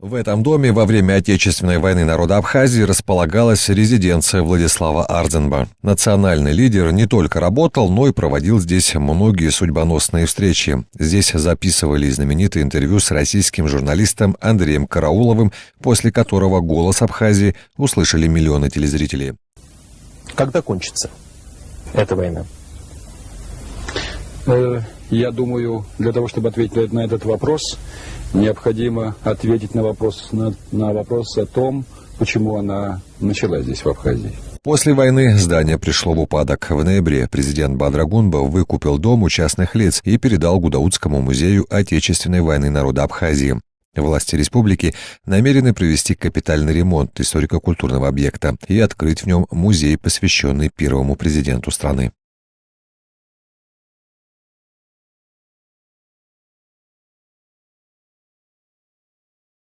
В этом доме во время Отечественной войны народа Абхазии располагалась резиденция Владислава Ардзенба. Национальный лидер не только работал, но и проводил здесь многие судьбоносные встречи. Здесь записывали знаменитые интервью с российским журналистом Андреем Карауловым, после которого «Голос Абхазии» услышали миллионы телезрителей. Когда кончится эта война? Я думаю, для того, чтобы ответить на этот вопрос, необходимо ответить на вопрос о том, почему она началась здесь, в Абхазии. После войны здание пришло в упадок. В ноябре президент Бадрагунба выкупил дом у частных лиц и передал Гудаутскому музею Отечественной войны народа Абхазии. Власти республики намерены провести капитальный ремонт историко-культурного объекта и открыть в нем музей, посвященный первому президенту страны.